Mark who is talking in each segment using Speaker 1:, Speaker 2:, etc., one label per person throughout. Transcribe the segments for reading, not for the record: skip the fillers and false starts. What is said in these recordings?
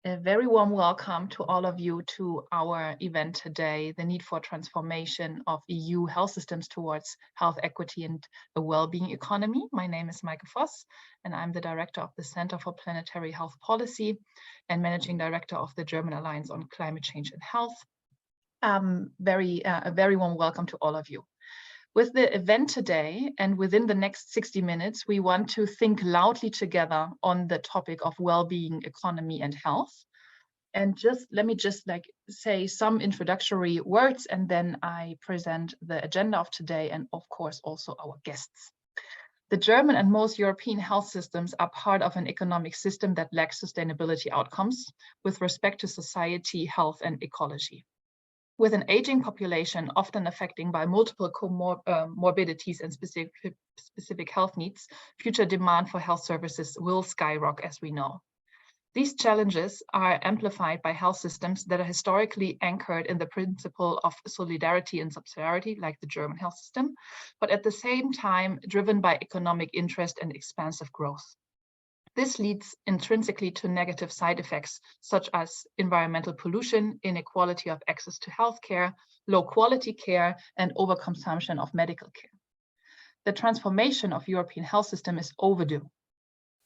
Speaker 1: A very warm welcome to all of you to our event today, the need for transformation of EU health systems towards health equity and a well-being economy. My name is Maike Voss, and I'm the director of the Center for Planetary Health Policy and managing director of the German Alliance on Climate Change and Health. A very warm welcome to all of you. With the event today and within the next 60 minutes, we want to think loudly together on the topic of well-being, economy, and health. And let me say some introductory words, and then I present the agenda of today and of course also our guests. The German and most European health systems are part of an economic system that lacks sustainability outcomes with respect to society, health, and ecology. With an aging population often affecting by multiple comorbidities and specific health needs, future demand for health services will skyrocket, as we know. These challenges are amplified by health systems that are historically anchored in the principle of solidarity and subsidiarity, like the German health system, but at the same time driven by economic interest and expansive growth. This leads intrinsically to negative side effects, such as environmental pollution, inequality of access to healthcare, low quality care, and overconsumption of medical care. The transformation of European health system is overdue.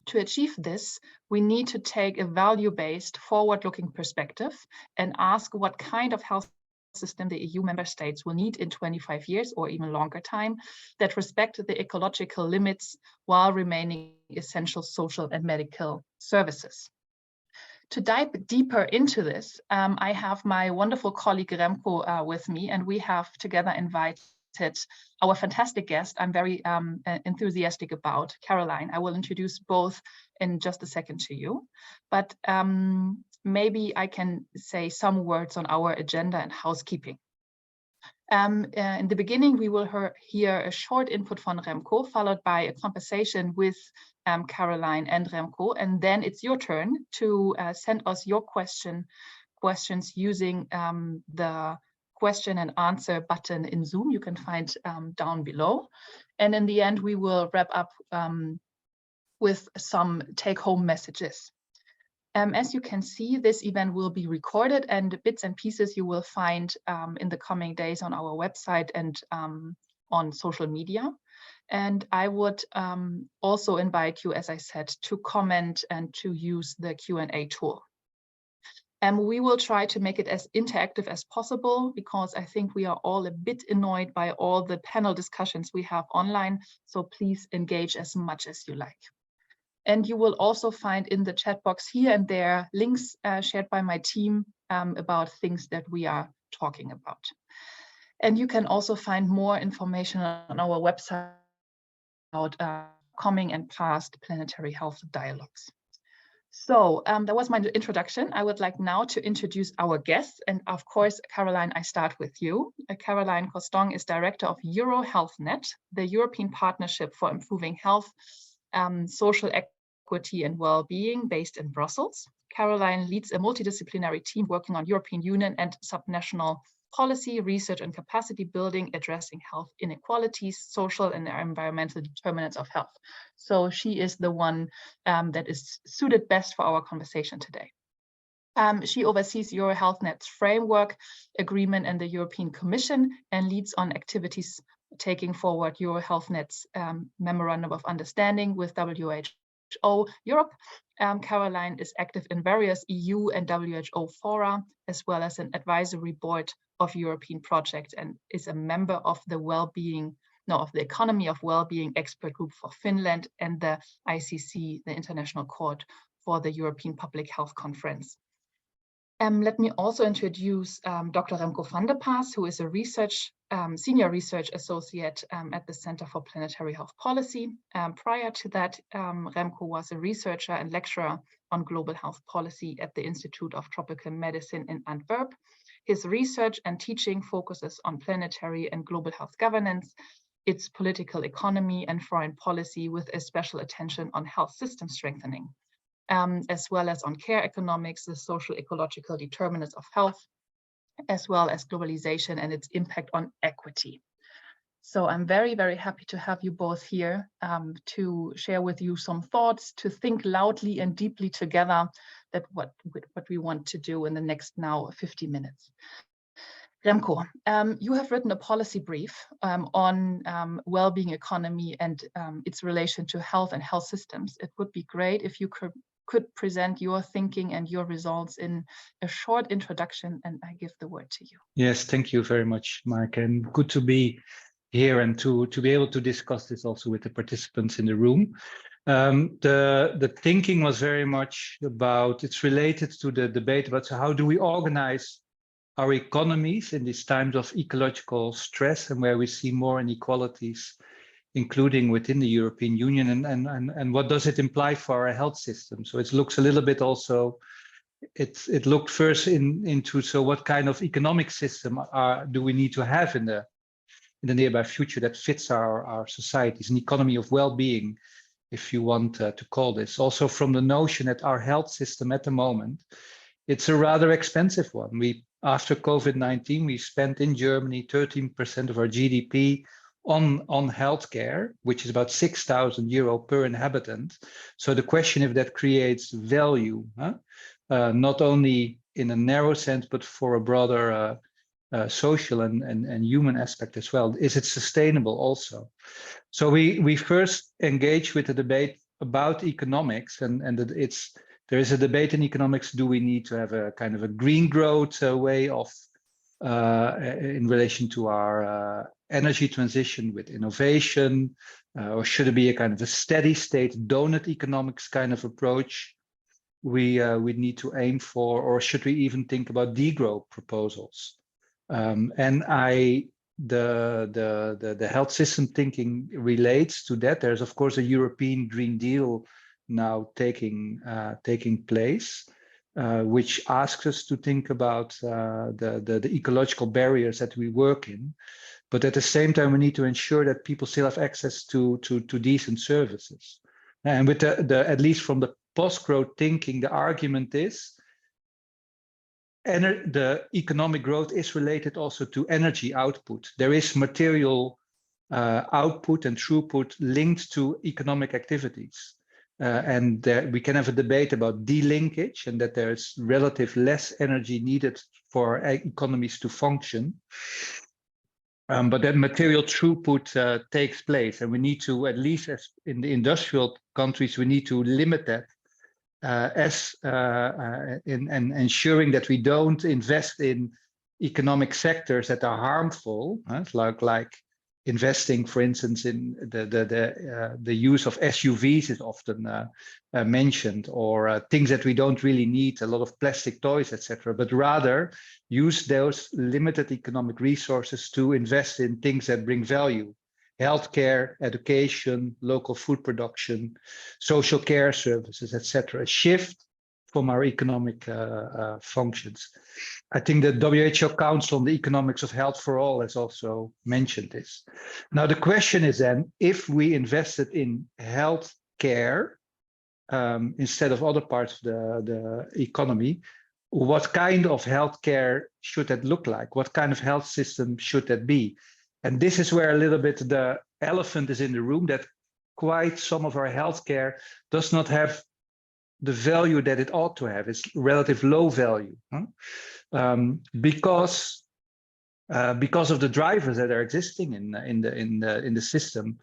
Speaker 1: To achieve this, we need to take a value-based, forward-looking perspective and ask what kind of health system the EU member states will need in 25 years or even longer time that respect the ecological limits while remaining essential social and medical services. To dive deeper into this, I have my wonderful colleague Remco with me, and we have together invited our fantastic guest I'm very enthusiastic about, Caroline. I will introduce both in just a second to you, but maybe I can say some words on our agenda and housekeeping. In the beginning, we will hear a short input from Remco, followed by a conversation with Caroline and Remco, and then it's your turn to send us your questions using the question and answer button in Zoom. You can find down below. And in the end, we will wrap up with some take-home messages. As you can see, this event will be recorded, and bits and pieces you will find in the coming days on our website and on social media. And I would also invite you, as I said, to comment and to use the Q&A tool. We will try to make it as interactive as possible because I think we are all a bit annoyed by all the panel discussions we have online. So please engage as much as you like. And you will also find in the chat box here and there links shared by my team about things that we are talking about. And you can also find more information on our website about coming and past Planetary Health Dialogues. So that was my introduction. I would like now to introduce our guests. And of course, Caroline, I start with you. Caroline Costongs is Director of EuroHealthNet, the European Partnership for Improving Health, Social Equity and Well-being based in Brussels. Caroline leads a multidisciplinary team working on European Union and subnational policy, research and capacity building, addressing health inequalities, social and environmental determinants of health. So she is the one that is suited best for our conversation today. She oversees EuroHealthNet's framework agreement and the European Commission and leads on activities taking forward EuroHealthNet's memorandum of understanding with WHO Europe. Caroline is active in various EU and WHO fora, as well as an advisory board of European projects, and is a member of the Economy of Wellbeing Expert Group for Finland and the ICC, the International Court for the European Public Health Conference. Let me also introduce Dr. Remco van der Paas, who is a senior research associate at the Center for Planetary Health Policy. Prior to that, Remco was a researcher and lecturer on global health policy at the Institute of Tropical Medicine in Antwerp. His research and teaching focuses on planetary and global health governance, its political economy and foreign policy, with a special attention on health system strengthening, as well as on care economics, the social ecological determinants of health, as well as globalization and its impact on equity. So I'm very, very happy to have you both here to share with you some thoughts, to think loudly and deeply together that what we want to do in the next now 50 minutes. Remco, you have written a policy brief on well-being economy and its relation to health and health systems. It would be great if you could present your thinking and your results in a short introduction, and I give the word to you.
Speaker 2: Yes, thank you very much, Mark, and good to be here and to be able to discuss this also with the participants in the room. The thinking was very much about, it's related to the debate about how do we organize our economies in these times of ecological stress and where we see more inequalities, including within the European Union, and what does it imply for our health system? So it looks a little bit also, it looked first into, so what kind of economic system do we need to have in the nearby future that fits our societies, an economy of well-being, if you want to call this. Also from the notion that our health system at the moment, it's a rather expensive one. After COVID-19, we spent in Germany 13% of our GDP on healthcare, which is about 6,000 euro per inhabitant. So the question if that creates value, not only in a narrow sense, but for a broader social and human aspect as well. Is it sustainable also? So we first engaged with the debate about economics, and there is a debate in economics, do we need to have a kind of a green growth way of in relation to our energy transition with innovation, or should it be a kind of a steady state donut economics kind of approach we need to aim for, or should we even think about degrowth proposals? And the health system thinking relates to that. There's of course a European Green Deal now taking place, which asks us to think about the ecological barriers that we work in, but at the same time we need to ensure that people still have access to decent services. And with at least from the post-growth thinking, the argument is the economic growth is related also to energy output. There is material output and throughput linked to economic activities. And we can have a debate about delinkage and that there's relative less energy needed for economies to function. But that material throughput takes place, and we need to, at least as in the industrial countries, we need to limit that in ensuring that we don't invest in economic sectors that are harmful, like investing, for instance, in the use of SUVs is often mentioned, or things that we don't really need, a lot of plastic toys, etc. But rather use those limited economic resources to invest in things that bring value. Healthcare, education, local food production, social care services, etc. A shift from our economic functions. I think the WHO Council on the Economics of Health for All has also mentioned this. Now the question is then, if we invested in health care instead of other parts of the economy, what kind of healthcare should that look like? What kind of health system should that be? And this is where a little bit the elephant is in the room, that quite some of our healthcare does not have the value that it ought to have. It's relative low value, because of the drivers that are existing in the system.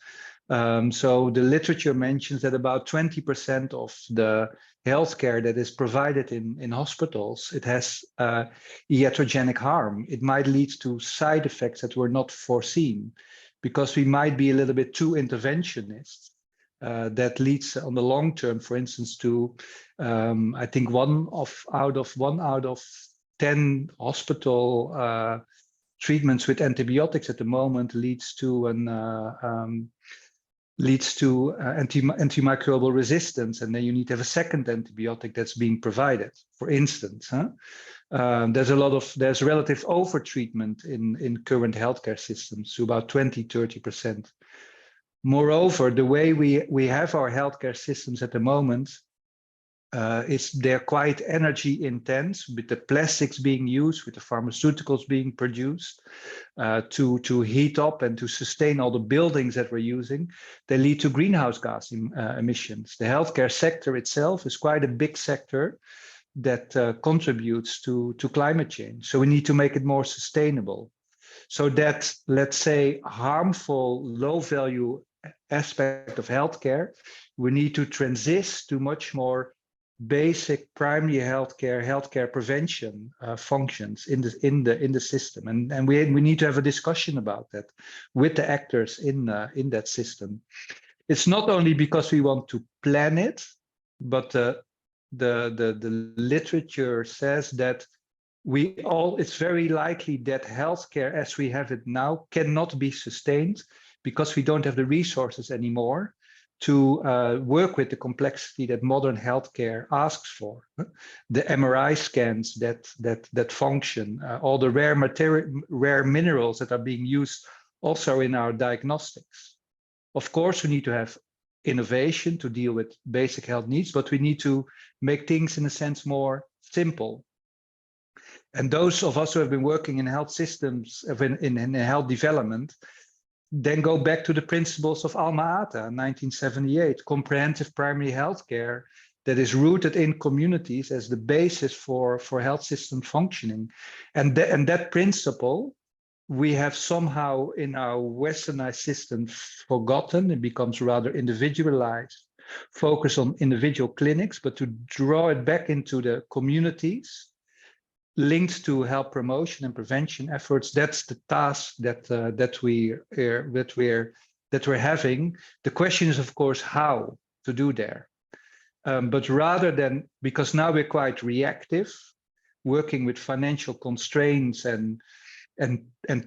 Speaker 2: So the literature mentions that about 20% of the healthcare that is provided in hospitals, it has iatrogenic harm. It might lead to side effects that were not foreseen, because we might be a little bit too interventionist. That leads on the long term, for instance, to I think one out of 10 hospital treatments with antibiotics at the moment leads to antimicrobial resistance, and then you need to have a second antibiotic that's being provided, for instance. There's relative over-treatment in current healthcare systems to about 20–30%. Moreover, the way we have our healthcare systems at the moment, they're quite energy intense, with the plastics being used, with the pharmaceuticals being produced to heat up and to sustain all the buildings that we're using. They lead to greenhouse gas emissions. The healthcare sector itself is quite a big sector that contributes to climate change. So we need to make it more sustainable. So that, let's say, harmful, low value aspect of healthcare, we need to transition to much more basic primary healthcare prevention functions in the system, and we need to have a discussion about that with the actors in that system. It's not only because we want to plan it, but the literature says that it's very likely that healthcare as we have it now cannot be sustained because we don't have the resources anymore to work with the complexity that modern healthcare asks for. The MRI scans that function, all the rare minerals that are being used also in our diagnostics. Of course, we need to have innovation to deal with basic health needs, but we need to make things in a sense more simple. And those of us who have been working in health systems, in health development, then go back to the principles of Alma Ata, 1978, comprehensive primary health care that is rooted in communities as the basis for health system functioning. And that principle, we have somehow in our westernized system forgotten. It becomes rather individualized, focus on individual clinics, but to draw it back into the communities, linked to health promotion and prevention efforts, that's the task that we're having. The question is, of course, how to do there. But rather than, because now we're quite reactive, working with financial constraints and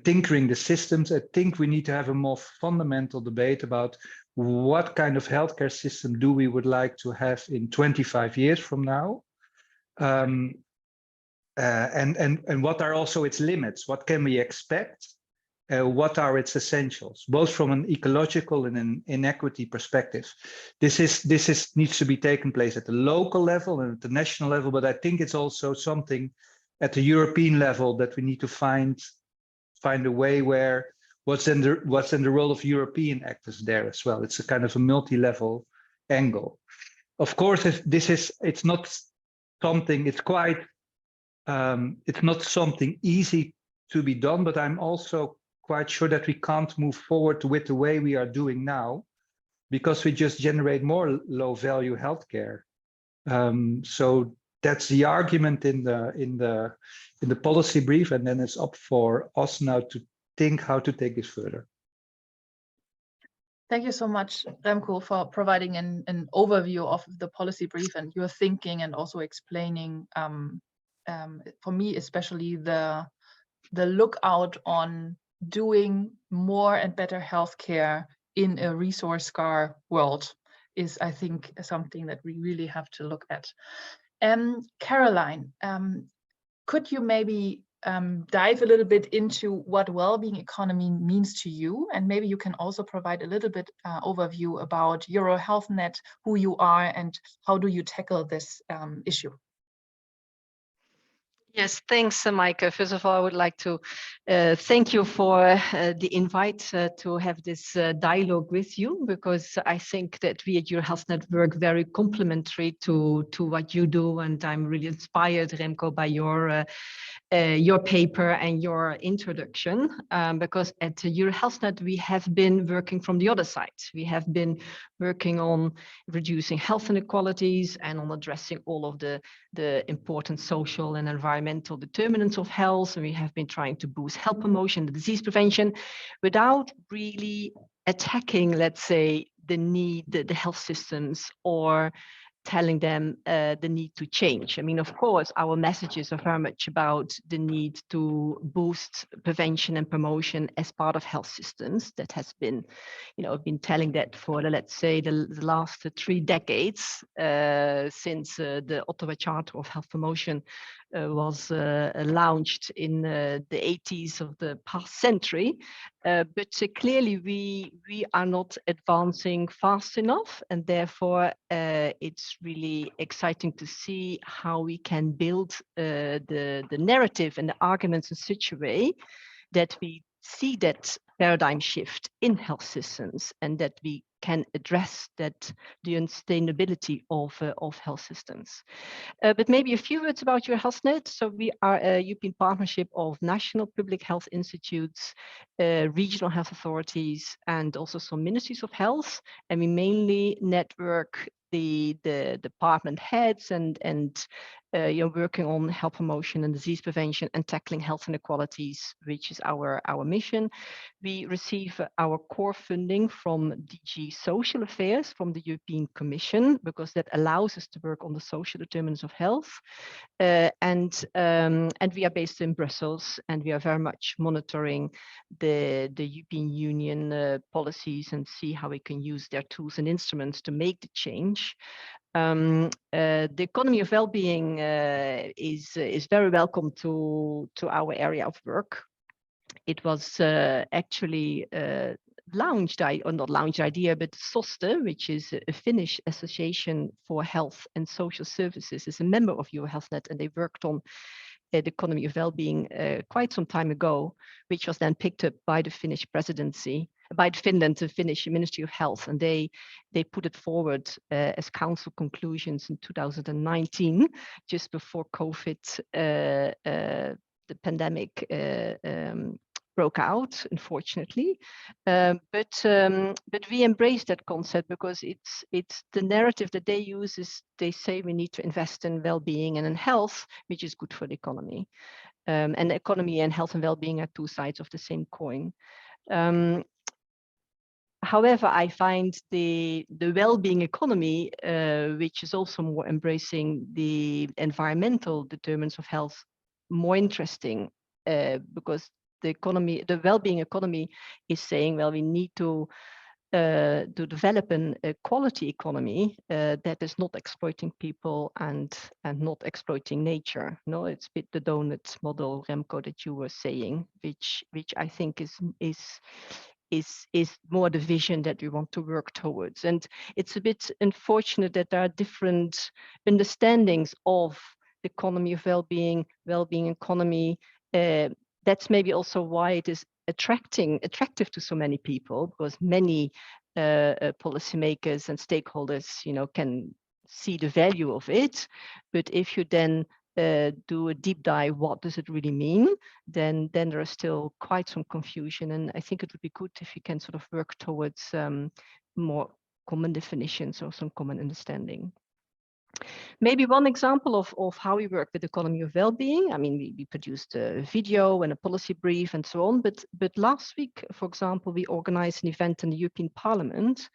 Speaker 2: tinkering the systems, I think we need to have a more fundamental debate about what kind of healthcare system do we would like to have in 25 years from now. And what are also its limits? What can we expect? What are its essentials, both from an ecological and an inequity perspective? This needs to be taken place at the local level and at the national level, but I think it's also something at the European level that we need to find a way where what's in the role of European actors there as well. It's a kind of a multi-level angle. Of course, it's not something. It's not something easy to be done, but I'm also quite sure that we can't move forward with the way we are doing now, because we just generate more low-value healthcare. So that's the argument in the policy brief, and then it's up for us now to think how to take this further.
Speaker 1: Thank you so much, Remco, for providing an overview of the policy brief and your thinking, and also explaining, for me especially, the lookout on doing more and better healthcare in a resource-scarce world is, I think, something that we really have to look at. Caroline, could you maybe dive a little bit into what well-being economy means to you, and maybe you can also provide a little bit overview about EuroHealthNet, who you are, and how do you tackle this issue?
Speaker 3: Yes, thanks, Maike. First of all, I would like to thank you for the invite to have this dialogue with you, because I think that we at EuroHealthNet work very complementary to what you do, and I'm really inspired, Remco, by your paper and your introduction, because at EuroHealthNet we have been working from the other side. We have been working on reducing health inequalities and on addressing all of the important social and environmental determinants of health. And we have been trying to boost health promotion, the disease prevention, without really attacking, let's say, the health systems, or telling them the need to change. I mean, of course, our messages are very much about the need to boost prevention and promotion as part of health systems. That has been, been telling that for, let's say, the last 3 decades, since the Ottawa Charter of Health Promotion was launched in the 80s of the past century. But clearly we are not advancing fast enough, and therefore it's really exciting to see how we can build the narrative and the arguments in such a way that we see that paradigm shift in health systems, and that we can address that the sustainability of health systems. But maybe a few words about EuroHealthNet. So we are a European partnership of national public health institutes, regional health authorities, and also some ministries of health. And we mainly network the department heads and working on health promotion and disease prevention and tackling health inequalities, which is our mission. We receive our core funding from DG Social Affairs from the European Commission, because that allows us to work on the social determinants of health. And we are based in Brussels, and we are very much monitoring the European Union policies and see how we can use their tools and instruments to make the change. The economy of well-being is very welcome to our area of work. It was actually launched, or not launched idea, but SOSTE, which is a Finnish Association for Health and Social Services, is a member of EuroHealthNet, and they worked on the economy of well-being quite some time ago, which was then picked up by the Finnish presidency, by Finland, the Finnish Ministry of Health, and they put it forward as council conclusions in 2019, just before COVID, the pandemic broke out, unfortunately. But we embrace that concept, because it's the narrative that they use is they say we need to invest in well-being and in health, which is good for the economy. And the economy and health and well-being are two sides of the same coin. However, I find the well-being economy, which is also more embracing the environmental determinants of health, more interesting, because the well-being economy is saying, well, we need to develop a quality economy that is not exploiting people and not exploiting nature. No, it's a bit the donut model, Remco, that you were saying, which I think is more the vision that we want to work towards. And it's a bit unfortunate that there are different understandings of the economy of well-being economy. That's maybe also why it is attractive to so many people, because many policymakers and stakeholders, can see the value of it. But if you then do a deep dive, what does it really mean? Then there is still quite some confusion, and I think it would be good if you can sort of work towards more common definitions or some common understanding. Maybe one example of how we work with economy of well-being. I mean, we produced a video and a policy brief and so on, but last week, for example, we organized an event in the European Parliament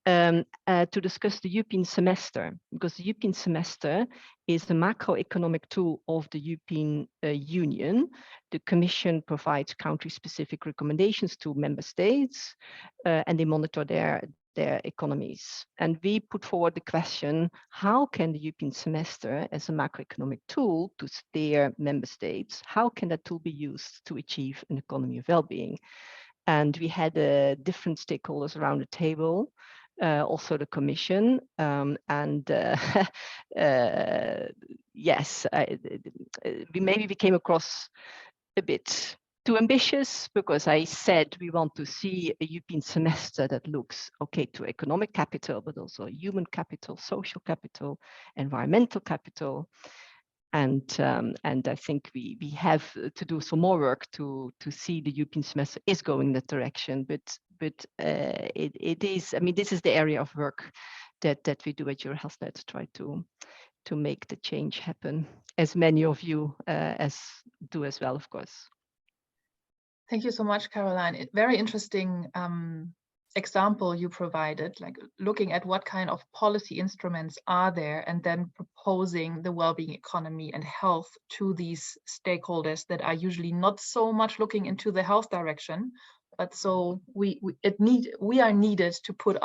Speaker 3: to discuss the European semester, because the European semester is the macroeconomic tool of the European Union. The Commission provides country-specific recommendations to member states, and they monitor their economies. And we put forward the question, how can the European semester as a macroeconomic tool to steer member states, how can that tool be used to achieve an economy of well-being? And we had different stakeholders around the table, also the Commission, yes, we came across a bit too ambitious, because I said we want to see a European semester that looks to economic capital, but also human capital, social capital, environmental capital, and I think we have to do some more work to see the European semester is going that direction. But it is, I mean, this is the area of work that we do at EuroHealthNet to try to make the change happen, as many of you as do as well, of course.
Speaker 1: Thank you so much, Caroline. Very interesting example you provided, like looking at what kind of policy instruments are there and then proposing the well-being economy and health to these stakeholders that are usually not so much looking into the health direction, but so we are needed to put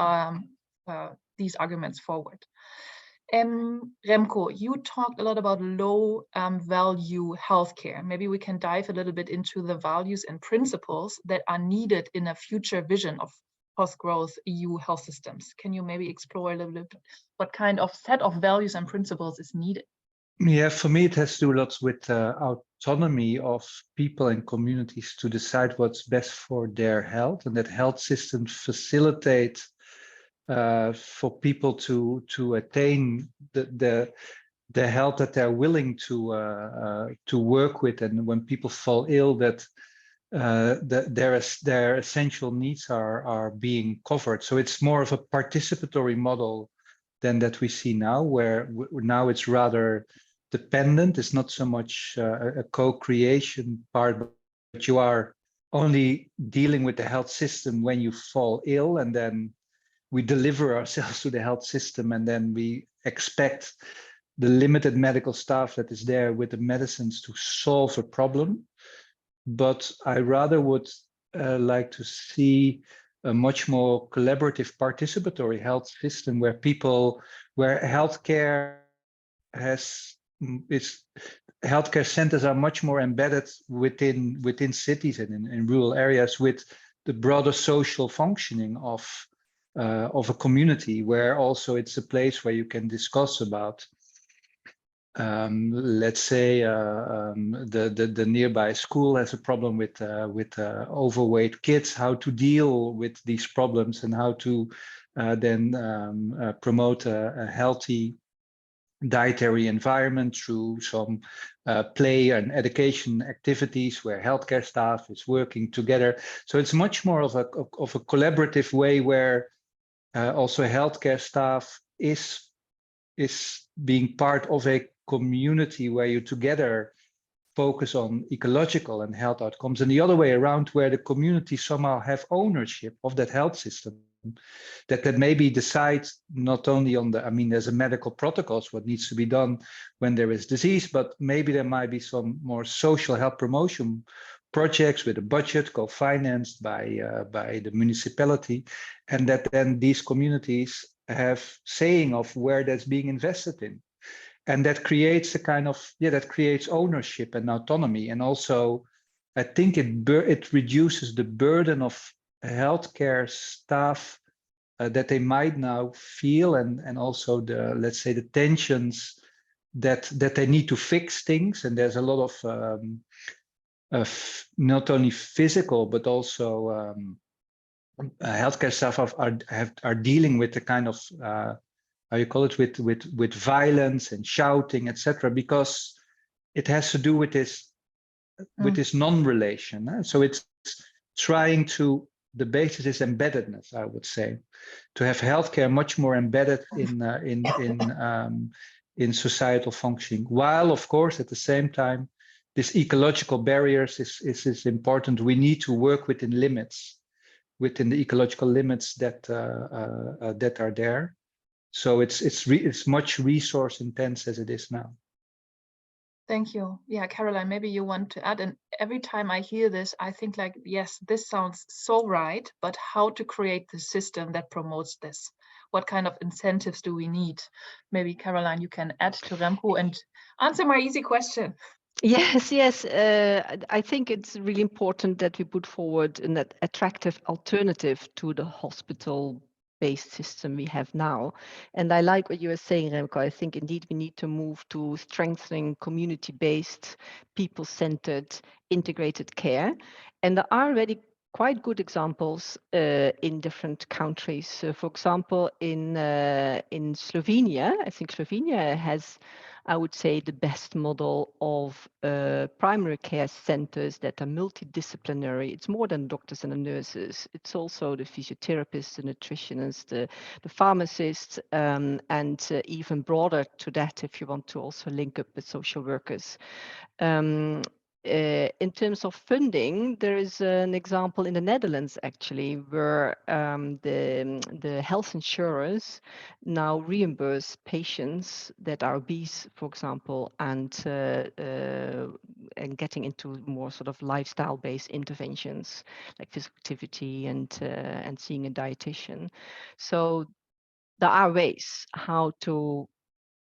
Speaker 1: these arguments forward. Remco, you talked a lot about low value healthcare. Maybe we can dive a little bit into the values and principles that are needed in a future vision of post-growth EU health systems. Can you maybe explore a little bit what kind of set of values and principles is needed?
Speaker 2: Yeah, for me, it has to do lots with autonomy of people and communities to decide what's best for their health, and that health systems facilitate for people to attain the health that they're willing to work with, and when people fall ill, that their essential needs are being covered. So it's more of a participatory model than that we see now, where now it's rather dependent. It's not so much a co-creation part, but you are only dealing with the health system when you fall ill, and then we deliver ourselves to the health system, and then we expect the limited medical staff that is there with the medicines to solve a problem. But I rather would like to see a much more collaborative, participatory health system where healthcare healthcare centers are much more embedded within cities and in rural areas, with the broader social functioning of a community, where also it's a place where you can discuss about, let's say, the nearby school has a problem with overweight kids, how to deal with these problems, and how to then promote a healthy dietary environment through some play and education activities where healthcare staff is working together. So it's much more of a collaborative way, where also healthcare staff is being part of a community where you together focus on ecological and health outcomes, and the other way around, where the community somehow have ownership of that health system, that maybe decides not only on there's a medical protocols what needs to be done when there is disease, but maybe there might be some more social health promotion projects with a budget co-financed by the municipality, and that then these communities have saying of where that's being invested in. And that creates a kind of, that creates ownership and autonomy. And also, I think it reduces the burden of healthcare staff that they might now feel, and also the, let's say, the tensions that they need to fix things. And there's a lot of not only physical, but also healthcare staff are dealing with the kind of how you call it, with violence and shouting, etc., because it has to do with this non-relation. So it's trying to, the basis is embeddedness, I would say, to have healthcare much more embedded in societal functioning, while of course at the same time this ecological barriers is important. We need to work within the ecological limits that are there. So it's much resource intense as it is now.
Speaker 1: Thank you. Yeah, Caroline, maybe you want to add. And every time I hear this, I think like, yes, this sounds so right, but how to create the system that promotes this? What kind of incentives do we need? Maybe Caroline, you can add to Remco and answer my easy question.
Speaker 3: Yes. I think it's really important that we put forward an attractive alternative to the hospital-based system we have now. And I like what you were saying, Remco. I think indeed we need to move to strengthening community-based, people-centered, integrated care. And there are already quite good examples in different countries. For example, in Slovenia, I think Slovenia has, I would say, the best model of primary care centers that are multidisciplinary. It's more than doctors and the nurses. It's also the physiotherapists, the nutritionists, the pharmacists, and even broader to that, if you want to also link up with social workers. In terms of funding, there is an example in the Netherlands, actually, where the health insurers now reimburse patients that are obese, for example, and getting into more sort of lifestyle-based interventions like physical activity and seeing a dietitian. So there are ways how to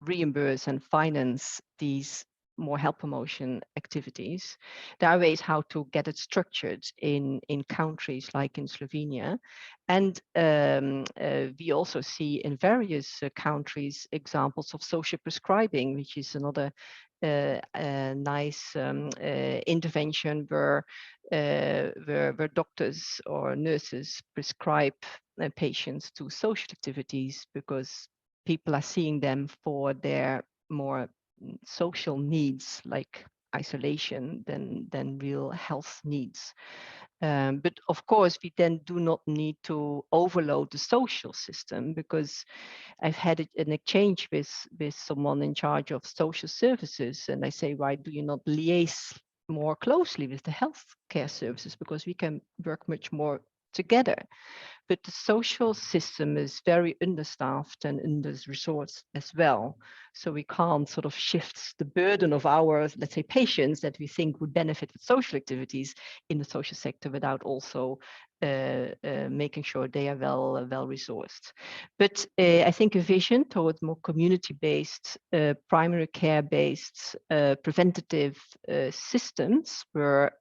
Speaker 3: reimburse and finance these more health promotion activities. There are ways how to get it structured in countries like in Slovenia. And we also see in various countries examples of social prescribing, which is another nice intervention where doctors or nurses prescribe patients to social activities because people are seeing them for their more social needs like isolation than real health needs. But of course, we then do not need to overload the social system, because I've had an exchange with someone in charge of social services, and I say, why do you not liaise more closely with the healthcare services, because we can work much more together. But the social system is very understaffed and under-resourced as well. So we can't sort of shift the burden of our, let's say, patients that we think would benefit with social activities in the social sector without also making sure they are well resourced. But I think a vision towards more community-based, primary care-based, preventative systems where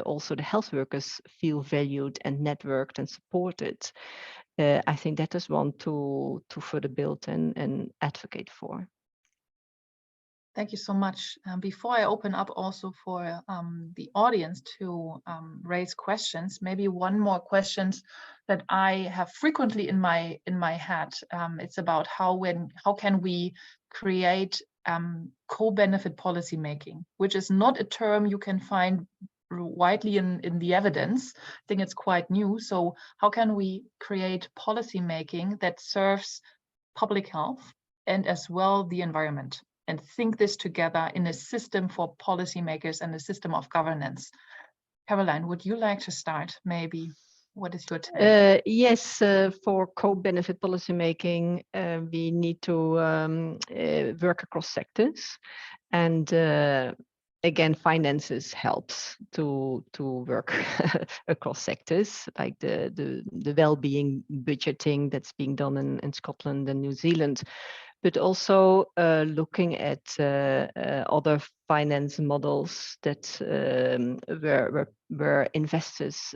Speaker 3: also the health workers feel valued and networked and supported. I think that is one to further build and advocate for.
Speaker 1: Thank you so much. Before I open up also for the audience to raise questions, maybe one more question that I have frequently in my head. It's about how can we create co-benefit policy making, which is not a term you can find widely in the evidence. I think it's quite new. So how can we create policy making that serves public health and as well the environment, and think this together in a system for policymakers and a system of governance? Caroline, would you like to start? Maybe. What is your take?
Speaker 3: Yes, for co-benefit policymaking, we need to work across sectors, and again, finances helps to work across sectors, like the well-being budgeting that's being done in Scotland and New Zealand. But also looking at other finance models that where investors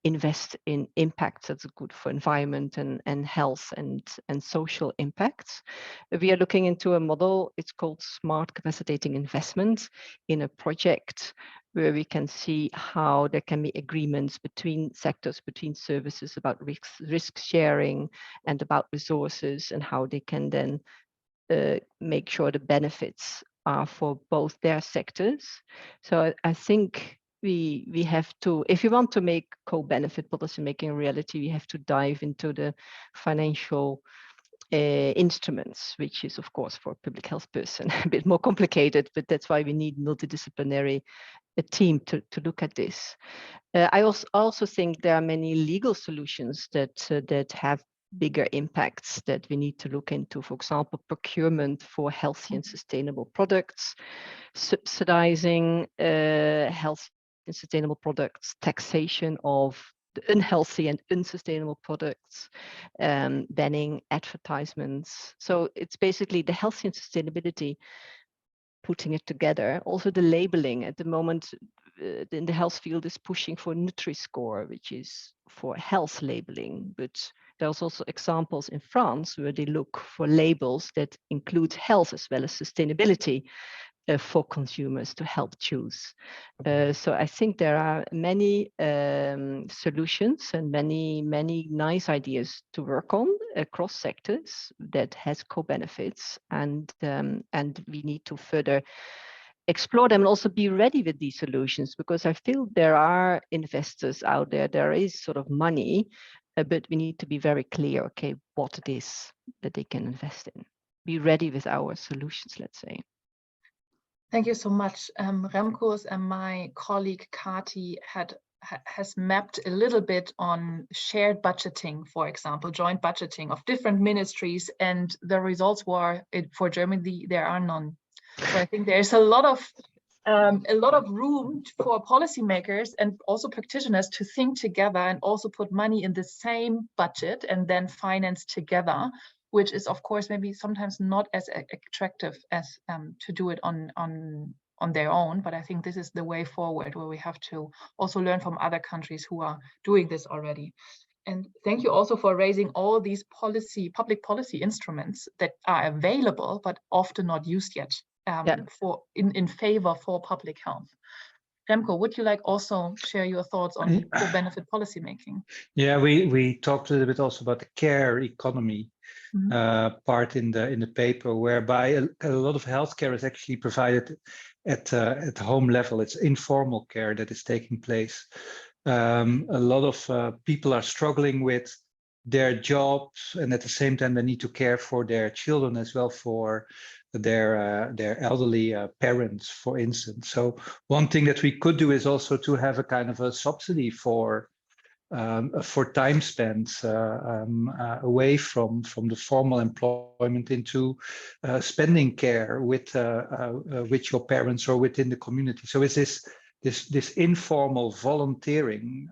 Speaker 3: invest in impacts that's good for environment and health and social impacts. We are looking into a model, it's called smart capacitating investment, in a project where we can see how there can be agreements between sectors, between services about risk sharing and about resources, and how they can then make sure the benefits are for both their sectors. So I think we have to, if you want to make co-benefit policy making a reality, we have to dive into the financial instruments, which is of course for a public health person a bit more complicated, but that's why we need multidisciplinary team to look at this. I also think there are many legal solutions that have bigger impacts that we need to look into. For example, procurement for healthy and sustainable products, subsidizing healthy and sustainable products, taxation of the unhealthy and unsustainable products, banning advertisements. So it's basically the healthy and sustainability, putting it together. Also the labeling at the moment in the health field is pushing for Nutri-Score, which is for health labeling. But there's also examples in France where they look for labels that include health as well as sustainability for consumers to help choose. So I think there are many solutions and many nice ideas to work on across sectors that has co-benefits, and we need to further explore them and also be ready with these solutions, because I feel there are investors out there, there is sort of money, but we need to be very clear, okay, what it is that they can invest in. Be ready with our solutions, let's say.
Speaker 1: Thank you so much. Remco's and my colleague Kati has mapped a little bit on shared budgeting, for example, joint budgeting of different ministries, and the results were, for Germany, there are none. So I think there's a lot of room for policymakers and also practitioners to think together and also put money in the same budget and then finance together, which is of course maybe sometimes not as attractive as to do it on their own. But I think this is the way forward, where we have to also learn from other countries who are doing this already. And thank you also for raising all these public policy instruments that are available, but often not used yet in favor for public health. Remco, would you like also share your thoughts on co-benefit policymaking?
Speaker 2: Yeah, we talked a little bit also about the care economy part in the paper, whereby a lot of healthcare is actually provided at home level. It's informal care that is taking place. A lot of people are struggling with their jobs, and at the same time they need to care for their children as well, for their elderly parents, for instance. So one thing that we could do is also to have a kind of a subsidy for time spent away from the formal employment into spending care with your parents or within the community. So it's this informal volunteering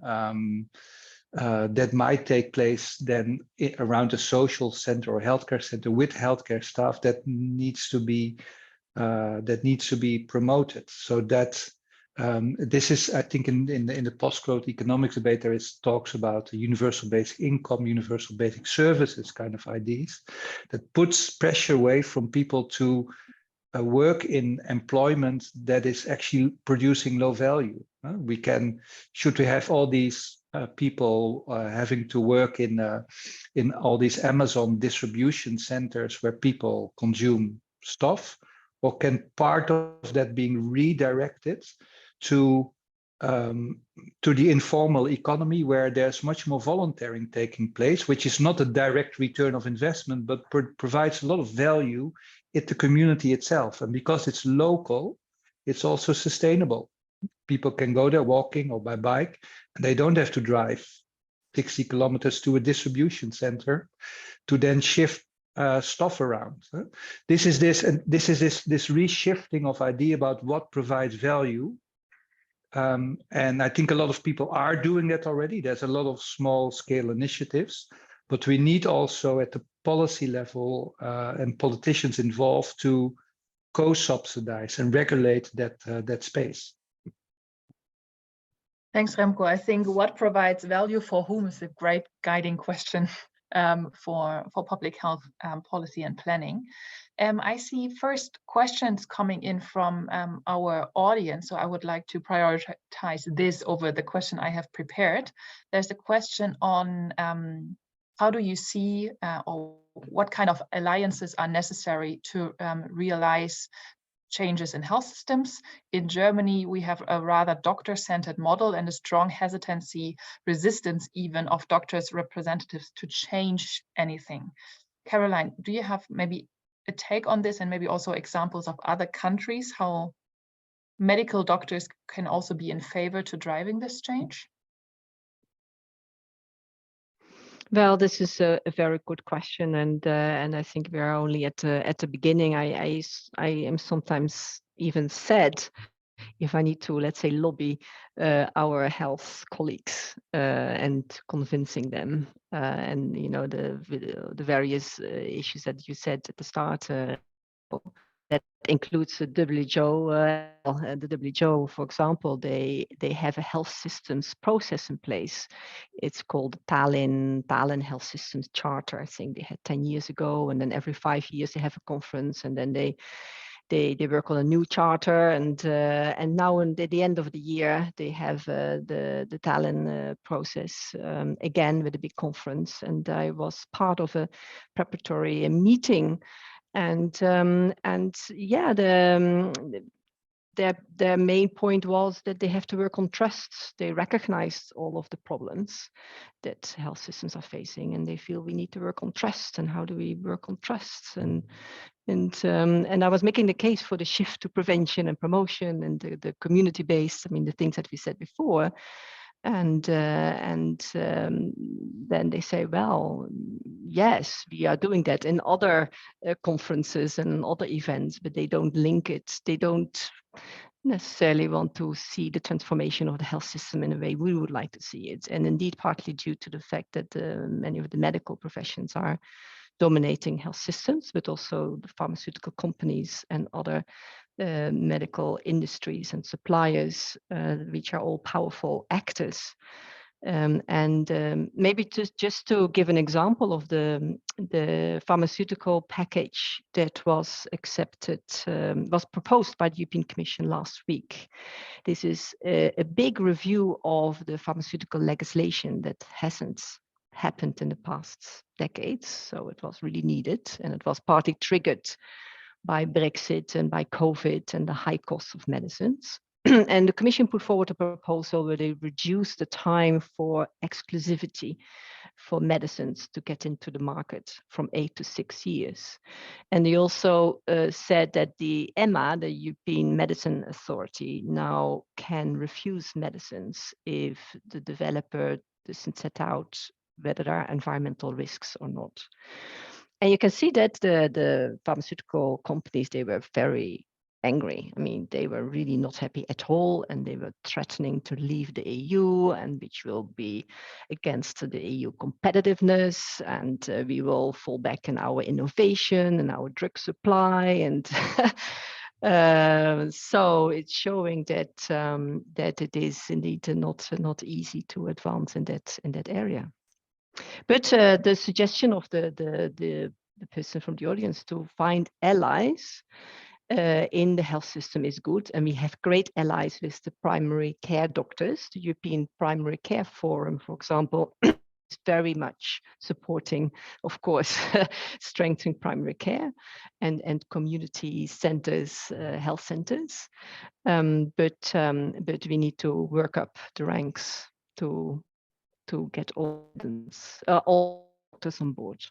Speaker 2: that might take place then around a social center or healthcare center with healthcare staff that needs to be promoted. So that this is, I think, in the post-growth economics debate, there is talks about a universal basic income, universal basic services kind of ideas that puts pressure away from people to work in employment that is actually producing low value. Should we have all these people having to work in all these Amazon distribution centers where people consume stuff, or can part of that being redirected to the informal economy, where there's much more volunteering taking place, which is not a direct return of investment, but provides a lot of value in the community itself. And because it's local, it's also sustainable. People can go there walking or by bike, and they don't have to drive 60 kilometers to a distribution center to then shift stuff around. This is this reshifting of idea about what provides value. And I think a lot of people are doing that already. There's a lot of small scale initiatives, but we need also at the policy level and politicians involved to co-subsidize and regulate that space.
Speaker 1: Thanks, Remco. I think what provides value for whom is a great guiding question for public health policy and planning. I see first questions coming in from our audience, so I would like to prioritize this over the question I have prepared. There's a question on how do you see or what kind of alliances are necessary to realize changes in health systems. In Germany, we have a rather doctor-centered model and a strong hesitancy, resistance even of doctors' representatives to change anything. Caroline, do you have maybe a take on this, and maybe also examples of other countries, how medical doctors can also be in favor to driving this change?
Speaker 3: Well, this is a very good question, and I think we are only at the beginning. I am sometimes even sad if I need to, let's say, lobby our health colleagues and convincing them, and you know the various issues that you said at the start. That includes the WHO. The WHO, for example, they have a health systems process in place. It's called Tallinn Health Systems Charter. I think they had 10 years ago, and then every 5 years they have a conference, and then they work on a new charter, and now at the end of the year they have the Tallinn process again with a big conference. And I was part of a preparatory meeting. And yeah, their main point was that they have to work on trust. They recognized all of the problems that health systems are facing, and they feel we need to work on trust. And how do we work on trust? And I was making the case for the shift to prevention and promotion and the community-based. I mean, the things that we said before. And then they say, well, yes, we are doing that in other conferences and other events, but they don't link it. They don't necessarily want to see the transformation of the health system in a way we would like to see it. And indeed, partly due to the fact that many of the medical professions dominating health systems, but also the pharmaceutical companies and other medical industries and suppliers, which are all powerful actors. Maybe just to give an example of the pharmaceutical package that was accepted, was proposed by the European Commission last week. This is a big review of the pharmaceutical legislation that hasn't happened in the past decades. So it was really needed, and it was partly triggered by Brexit and by COVID and the high cost of medicines. And the Commission put forward a proposal where they reduced the time for exclusivity for medicines to get into the market from 8 to 6 years. And they also said that the EMA, the European Medicine Authority, now can refuse medicines if the developer doesn't set out whether there are environmental risks or not. And you can see that the pharmaceutical companies, they were very angry. I mean, they were really not happy at all, and they were threatening to leave the EU, and which will be against the EU competitiveness, and we will fall back in our innovation and our drug supply. And so it's showing that that it is indeed not easy to advance in that area. But the suggestion of the person from the audience to find allies in the health system is good, and we have great allies with the primary care doctors. The European Primary Care Forum, for example, is very much supporting, of course, strengthening primary care and community centers, health centers. But we need to work up the ranks to get all doctors on board.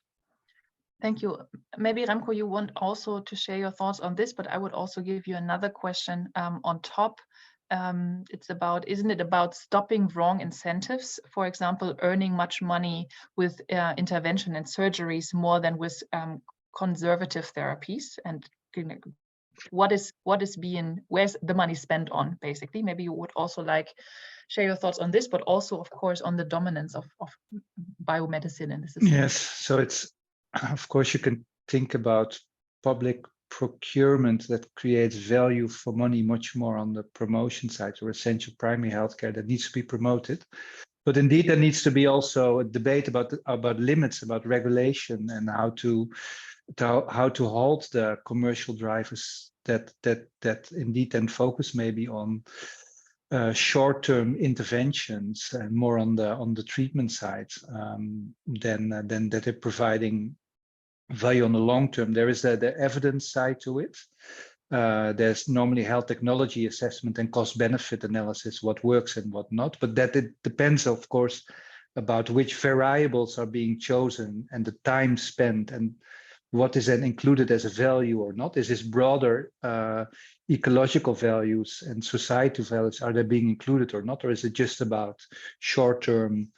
Speaker 1: Thank you. Maybe Remco, you want also to share your thoughts on this, but I would also give you another question on top. It's about, isn't it about stopping wrong incentives? For example, earning much money with intervention and surgeries more than with conservative therapies, and where's the money spent on, basically? Maybe you would also share your thoughts on this, but also, of course, on the dominance of biomedicine in this system.
Speaker 2: Yes, so it's, of course, you can think about public procurement that creates value for money much more on the promotion side, or essential primary healthcare that needs to be promoted. But indeed, there needs to be also a debate about limits, about regulation, and how to halt the commercial drivers that indeed then focus maybe on short-term interventions and more on the treatment side than that they're providing value on the long term. There is the evidence side to it. There's normally health technology assessment and cost-benefit analysis, what works and what not, but that it depends, of course, about which variables are being chosen and the time spent and what is then included as a value or not. Is this broader ecological values and societal values, are they being included or not? Or is it just about short-term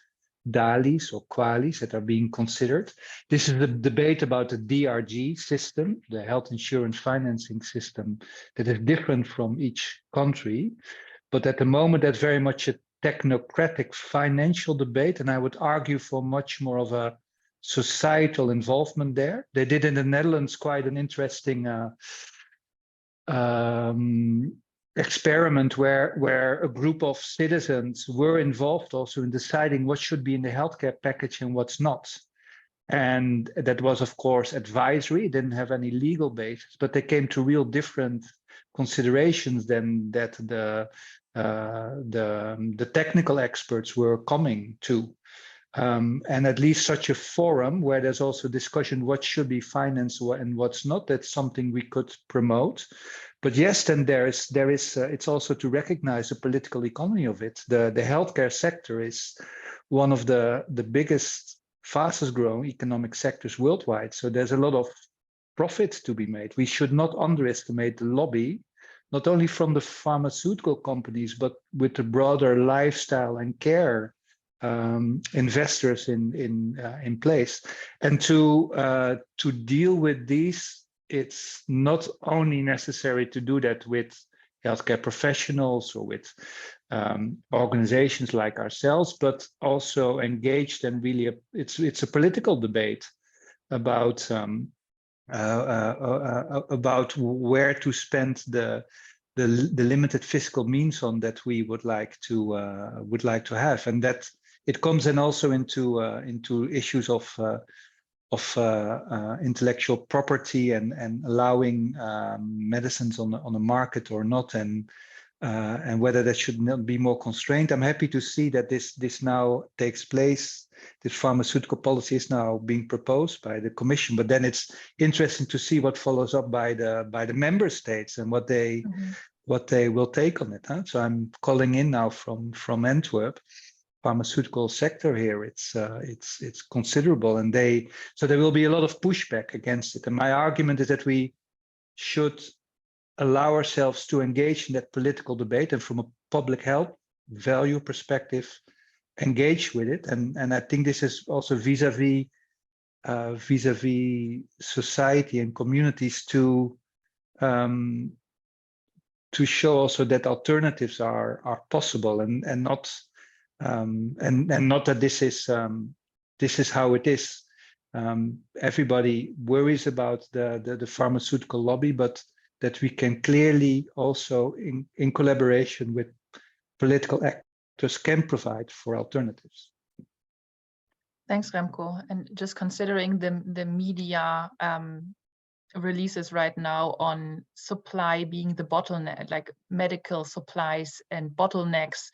Speaker 2: DALIs or QALIs that are being considered? This is the debate about the DRG system, the health insurance financing system, that is different from each country. But at the moment, that's very much a technocratic financial debate, and I would argue for much more of a societal involvement there. They did in the Netherlands quite an interesting experiment where a group of citizens were involved also in deciding what should be in the healthcare package and what's not. And that was, of course, advisory. It didn't have any legal basis, but they came to real different considerations than that the technical experts were coming to. And at least such a forum where there's also discussion what should be financed and what's not, that's something we could promote. But yes, then there is it's also to recognize the political economy of it. The healthcare sector is one of the biggest, fastest growing economic sectors worldwide. So there's a lot of profit to be made. We should not underestimate the lobby, not only from the pharmaceutical companies, but with the broader lifestyle and care investors in place. And to deal with these, it's not only necessary to do that with healthcare professionals or with organizations like ourselves, but also engaged and really it's a political debate about where to spend the limited fiscal means on that we would like to have, and that it comes then also into issues of intellectual property and allowing medicines on the market or not, and whether that should not be more constrained. I'm happy to see that this now takes place. This pharmaceutical policy is now being proposed by the Commission, but then it's interesting to see what follows up by the member states and what they will take on it. So I'm calling in now from Antwerp. Pharmaceutical sector here, it's considerable, and so there will be a lot of pushback against it. And my argument is that we should allow ourselves to engage in that political debate, and from a public health value perspective, engage with it. And I think this is also vis-a-vis society and communities to show also that alternatives are possible, and not not that this is how it is. Everybody worries about the pharmaceutical lobby, but that we can clearly also in collaboration with political actors can provide for alternatives.
Speaker 1: Thanks, Remco. And just considering the media releases right now on supply being the bottleneck, like medical supplies and bottlenecks,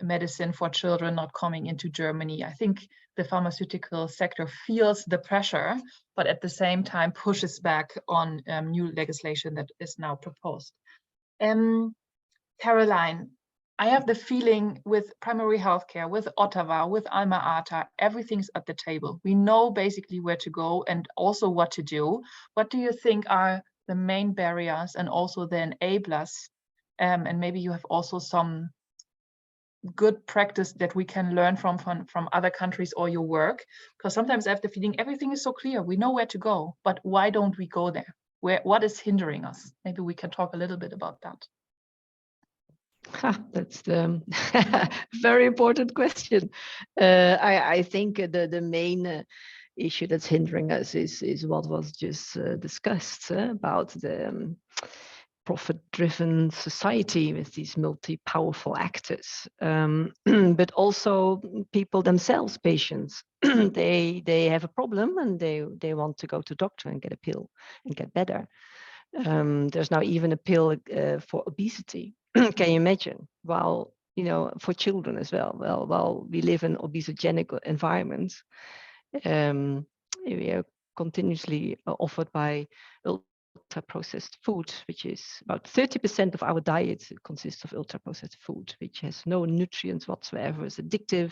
Speaker 1: medicine for children not coming into Germany. I think the pharmaceutical sector feels the pressure, but at the same time pushes back on new legislation that is now proposed. Caroline, I have the feeling with primary healthcare, with Ottawa, with Alma Ata, everything's at the table. We know basically where to go and also what to do. What do you think are the main barriers and also the enablers? And maybe you have also some good practice that we can learn from other countries or your work, because sometimes I have the feeling everything is so clear, we know where to go, but why don't we go there? What is hindering us? Maybe we can talk a little bit about that.
Speaker 3: That's the very important question. I think the main issue that's hindering us is what was just discussed about the profit-driven society with these multi-powerful actors, but also people themselves, patients. they have a problem and they want to go to doctor and get a pill and get better. There's now even a pill for obesity. Can you imagine? Well, for children as well. Well, we live in obesogenic environments. We are continuously offered by ultra-processed food, which is about 30% of our diet consists of ultra-processed food, which has no nutrients whatsoever. It's addictive.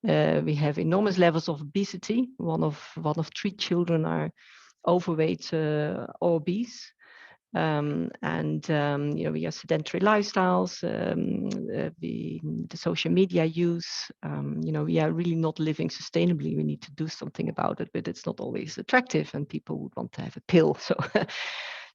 Speaker 3: We have enormous levels of obesity. One of 3 children are overweight or obese. We have sedentary lifestyles, the social media use. We are really not living sustainably. We need to do something about it, but it's not always attractive, and people would want to have a pill.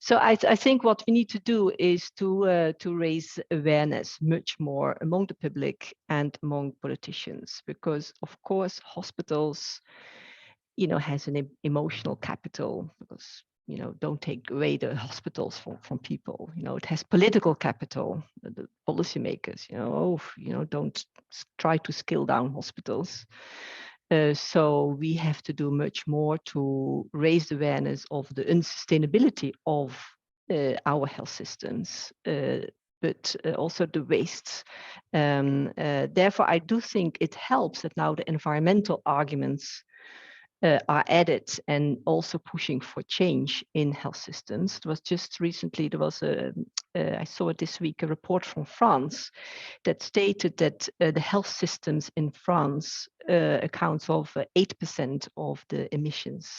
Speaker 3: So I think what we need to do is to raise awareness much more among the public and among politicians, because of course hospitals, has an emotional capital, because don't take away the hospitals from people. It has political capital, the policymakers, don't try to scale down hospitals. So we have to do much more to raise the awareness of the unsustainability of our health systems, but also the wastes. Therefore, I do think it helps that now the environmental arguments are added, and also pushing for change in health systems. It was just recently, I saw it this week, a report from France that stated that the health systems in France accounts of 8% of the emissions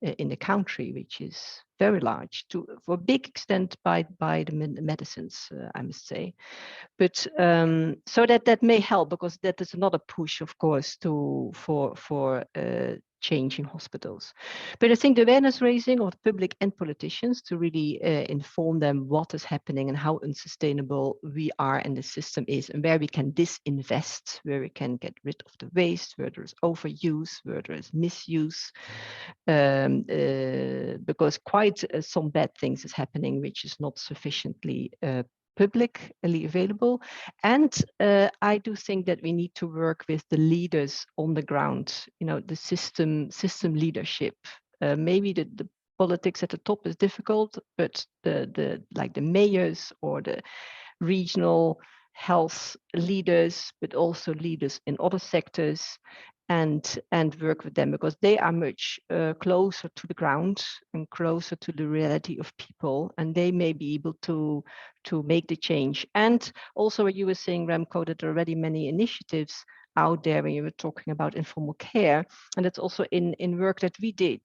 Speaker 3: in the country, which is very large, for a big extent by the medicines, I must say. But so that may help, because that is another push, of course, for change in hospitals. But I think the awareness raising of the public and politicians to really inform them what is happening and how unsustainable we are and the system is, and where we can disinvest, where we can get rid of the waste, where there is overuse, where there is misuse, because quite some bad things is happening which is not sufficiently publicly available. And I do think that we need to work with the leaders on the ground, you know, the system leadership. Maybe the politics at the top is difficult, but the mayors or the regional health leaders, but also leaders in other sectors, and work with them, because they are much closer to the ground and closer to the reality of people, and they may be able to make the change. And also what you were saying, Remco, that there are already many initiatives out there when you were talking about informal care, and that's also in work that we did,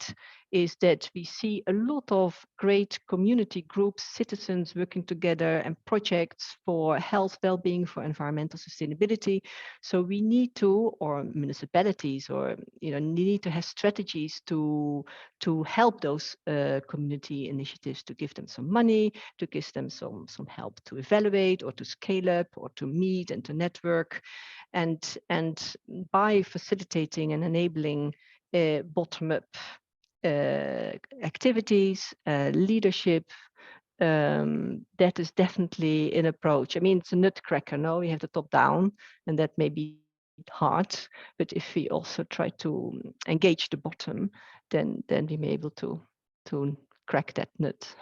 Speaker 3: is that we see a lot of great community groups, citizens working together, and projects for health, well-being, for environmental sustainability. So we need to, or municipalities, or need to have strategies to help those community initiatives, to give them some money, to give them some help to evaluate or to scale up or to meet and to network, and by facilitating and enabling bottom-up activities, leadership, that is definitely an approach. I mean, it's a nutcracker, no? We have the top down, and that may be hard, but if we also try to engage the bottom, then we may be able to crack that nut.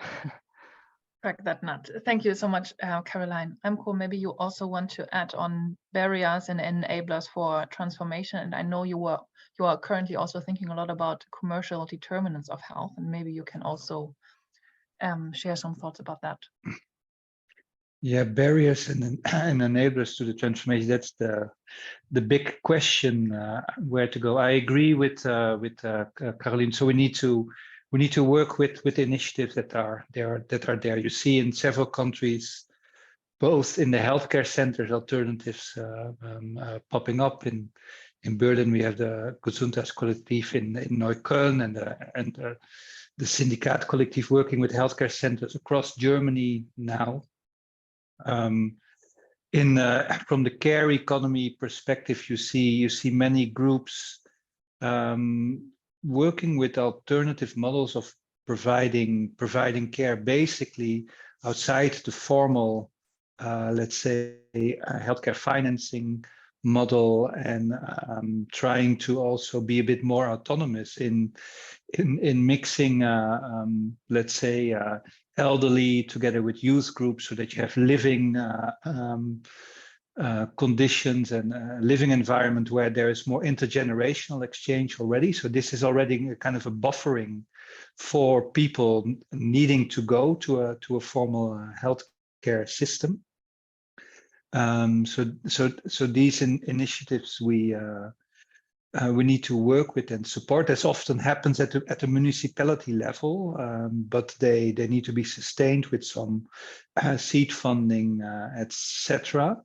Speaker 1: Crack that nut. Thank you so much, Caroline. Remco, maybe you also want to add on barriers and enablers for transformation. And I know you are currently also thinking a lot about commercial determinants of health, and maybe you can also share some thoughts about that.
Speaker 2: Yeah, barriers and enablers to the transformation. That's the big question, where to go. I agree with Caroline. So we need to work with initiatives that are there. You see in several countries, both in the healthcare centers, alternatives popping up. In Berlin, we have the Gesundheitskollektiv in Neukölln, and the Syndikat Kollektiv working with healthcare centers across Germany now. From the care economy perspective, you see many groups working with alternative models of providing care, basically outside the formal, let's say, healthcare financing model, and trying to also be a bit more autonomous in mixing, let's say, elderly together with youth groups, so that you have living conditions and living environment where there is more intergenerational exchange already. So this is already a kind of a buffering for people needing to go to a formal healthcare system. So these initiatives we need to work with and support. This often happens at the municipality level, but they need to be sustained with some seed funding, etc.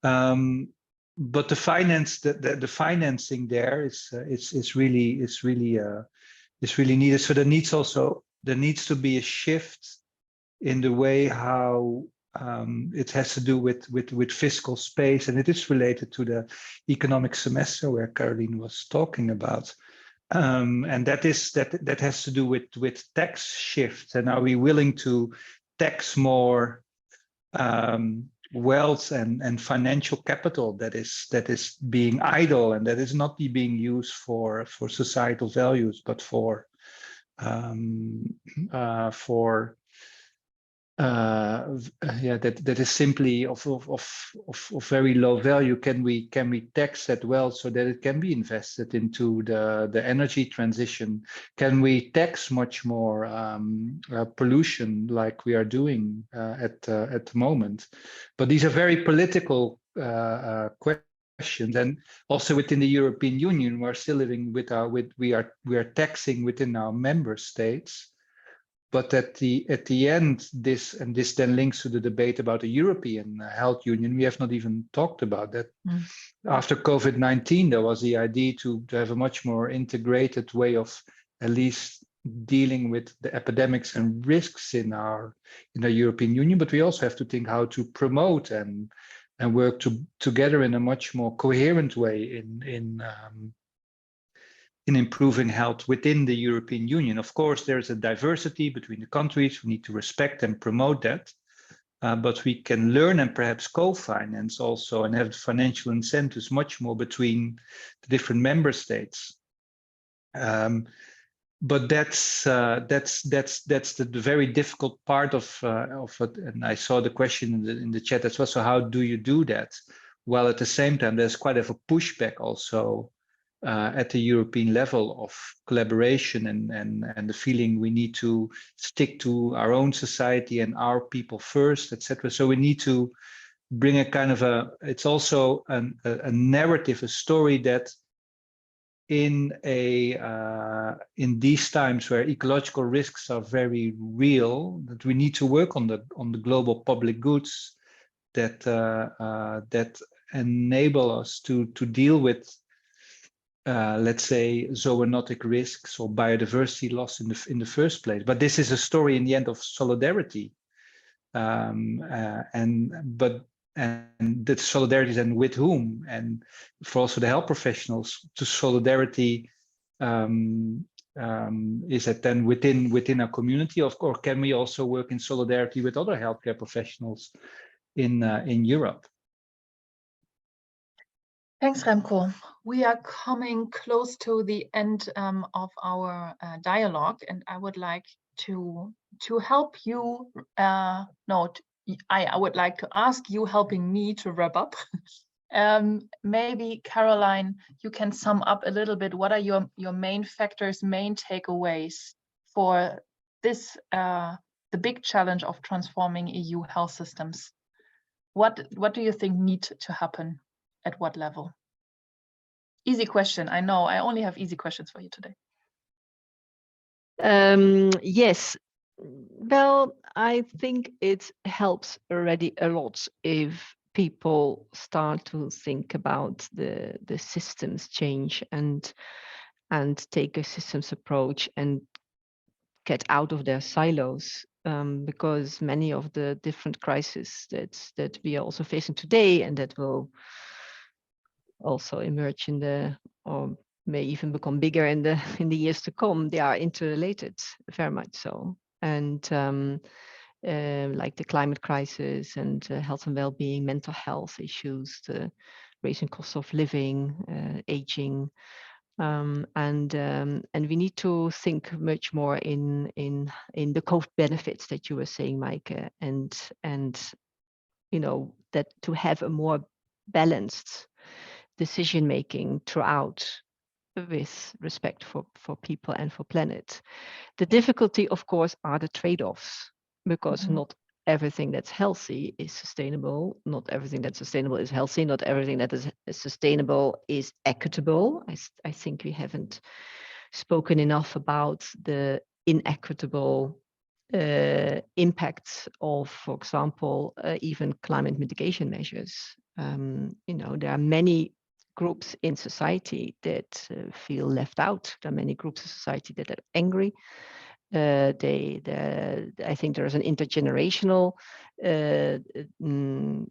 Speaker 2: But the financing there is really needed. So there needs to be a shift in the way how it has to do with fiscal space, and it is related to the economic semester where Caroline was talking about, and that has to do with tax shifts. And are we willing to tax more wealth and financial capital that is being idle and that is not being used for societal values, but for that is simply of very low value? Can we tax that well so that it can be invested into the energy transition? Can we tax much more pollution like we are doing at the moment? But these are very political questions, and also within the European Union, we're still living we are taxing within our member states. But at the end, this then links to the debate about the European Health Union. We have not even talked about that. After COVID-19, there was the idea to have a much more integrated way of at least dealing with the epidemics and risks in the European Union. But we also have to think how to promote and work together in a much more coherent way in improving health within the European Union. Of course, there's a diversity between the countries. We need to respect and promote that. But we can learn and perhaps co-finance also and have financial incentives much more between the different member states. But that's the very difficult part of it. And I saw the question in the chat as well. So how do you do that? Well, at the same time, there's quite a pushback also at the European level of collaboration and the feeling we need to stick to our own society and our people first, etc. So we need to bring a kind of it's also a narrative, a story that in these times where ecological risks are very real, that we need to work on the global public goods that that enable us to deal with let's say zoonotic risks or biodiversity loss in the first place. But this is a story in the end of solidarity, and that solidarity then with whom, and for also the health professionals, to solidarity is that then within our community, or can we also work in solidarity with other healthcare professionals in Europe?
Speaker 1: Thanks, Remco. We are coming close to the end of our dialogue, and I would like to help you. I would like to ask you helping me to wrap up. Maybe Caroline, you can sum up a little bit. What are your main factors, main takeaways for this the big challenge of transforming EU health systems? What do you think needs to happen? At what level? Easy question. I know I only have easy questions for you today.
Speaker 3: Yes. Well, I think it helps already a lot if people start to think about the systems change and take a systems approach and get out of their silos. Because many of the different crises that we are also facing today and that will also emerge or may even become bigger in the years to come, they are interrelated very much so. And like the climate crisis and health and well-being, mental health issues, the raising cost of living, aging, and we need to think much more in the co-benefits that you were saying, Maike, and you know, that to have a more balanced decision making throughout with respect for people and for planet. The difficulty, of course, are the trade-offs, because not everything that's healthy is sustainable. Not everything that's sustainable is healthy. Not everything that is sustainable is equitable. I think we haven't spoken enough about the inequitable impacts of, for example, even climate mitigation measures. You know, there are many groups in society that feel left out. There are many groups of society that are angry. I think there is an intergenerational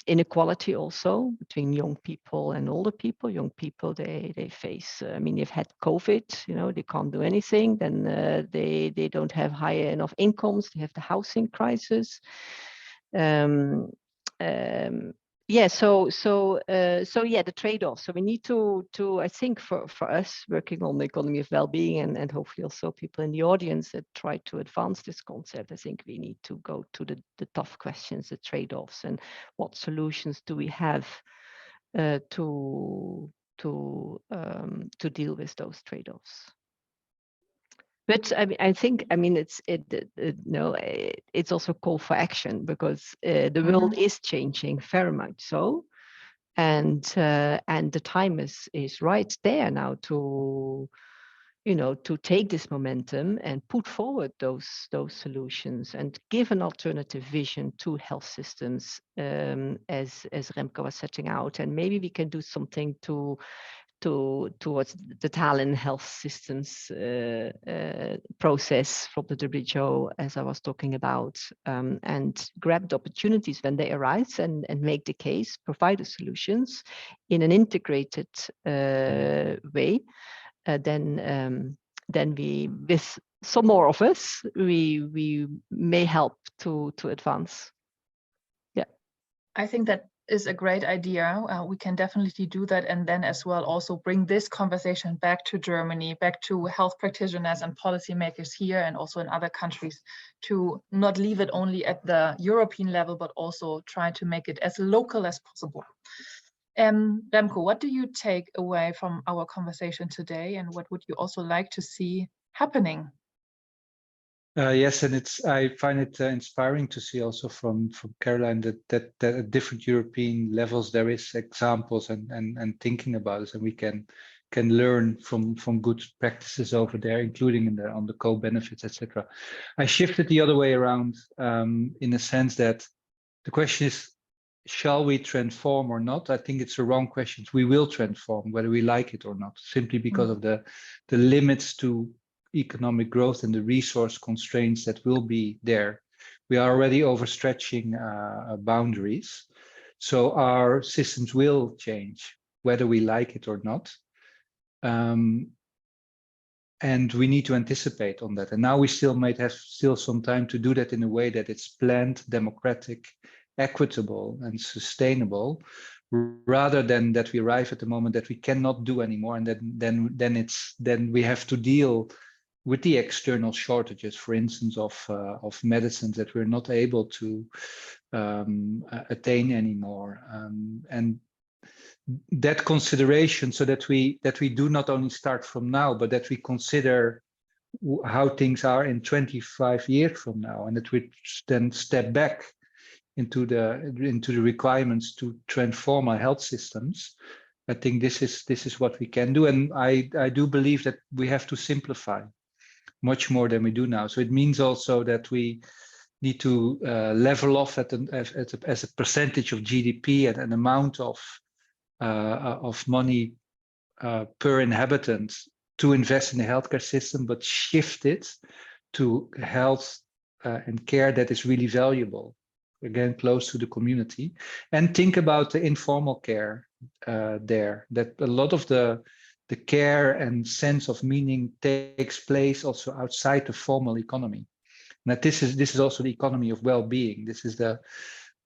Speaker 3: inequality also between young people and older people. Young people, they face, I mean, they've had COVID, you know, they can't do anything. Then they don't have high enough incomes. They have the housing crisis. Yeah, so yeah, the trade-off. So we need to I think for us working on the economy of well-being and hopefully also people in the audience that try to advance this concept, I think we need to go to the tough questions, the trade-offs, and what solutions do we have to deal with those trade-offs. But I think it's also a call for action, because the world is changing very much so, and the time is right there now to to take this momentum and put forward those solutions and give an alternative vision to health systems, as Remco was setting out. And maybe we can do something towards the Tallinn health systems process from the WHO, as I was talking about, and grab the opportunities when they arise and make the case, provide the solutions in an integrated way. Then we, with some more of us, we may help to advance. Yeah,
Speaker 1: I think that is a great idea. We can definitely do that, and then as well also bring this conversation back to Germany, back to health practitioners and policymakers here and also in other countries, to not leave it only at the European level, but also try to make it as local as possible. Remco, what do you take away from our conversation today, and what would you also like to see happening?
Speaker 2: Yes, and I find it inspiring to see also from Caroline that at different European levels there is examples and thinking about it, and we can learn from good practices over there, including on the co-benefits, etc. I shifted the other way around, in a sense that the question is, shall we transform or not? I think it's a wrong question. We will transform whether we like it or not, simply because of the limits to economic growth and the resource constraints that will be there. We are already overstretching boundaries. So our systems will change, whether we like it or not. And we need to anticipate on that. And now we still might have some time to do that in a way that it's planned, democratic, equitable, and sustainable, rather than that we arrive at the moment that we cannot do anymore, and then we have to deal with the external shortages, for instance, of medicines that we're not able to attain anymore, and that consideration, so that we do not only start from now, but that we consider how things are in 25 years from now, and that we then step back into the requirements to transform our health systems. I think this is what we can do, and I do believe that we have to simplify much more than we do now. So it means also that we need to level off as a percentage of GDP and an amount of money per inhabitant to invest in the healthcare system, but shift it to health and care that is really valuable, again, close to the community. And think about the informal care there, that a lot of the care and sense of meaning takes place also outside the formal economy. And that this is also the economy of well-being. This is the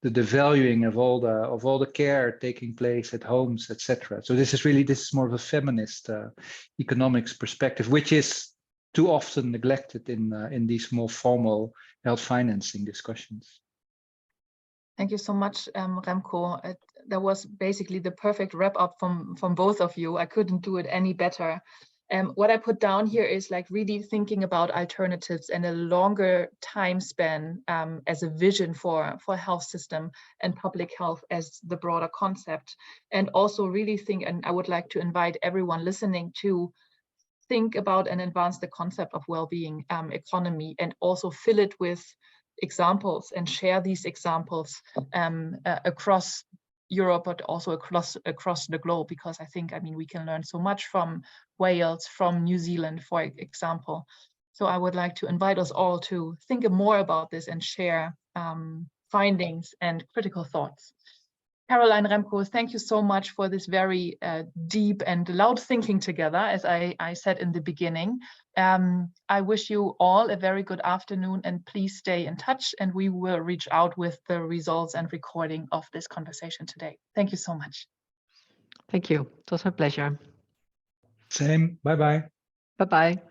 Speaker 2: valuing of all the care taking place at homes, etc. So this is more of a feminist economics perspective, which is too often neglected in these more formal health financing discussions.
Speaker 1: Thank you so much, Remco. That was basically the perfect wrap up from both of you. I couldn't do it any better. What I put down here is like really thinking about alternatives and a longer time span as a vision for health system and public health as the broader concept. And also really think, and I would like to invite everyone listening to think about and advance the concept of well-being economy, and also fill it with examples and share these examples across Europe, but also across the globe, because I think, we can learn so much from Wales, from New Zealand, for example. So I would like to invite us all to think more about this and share findings and critical thoughts. Caroline, Remco, thank you so much for this very deep and loud thinking together, as I said in the beginning. I wish you all a very good afternoon, and please stay in touch, and we will reach out with the results and recording of this conversation today. Thank you so much.
Speaker 3: Thank you. It was my pleasure.
Speaker 2: Same. Bye-bye.
Speaker 3: Bye-bye.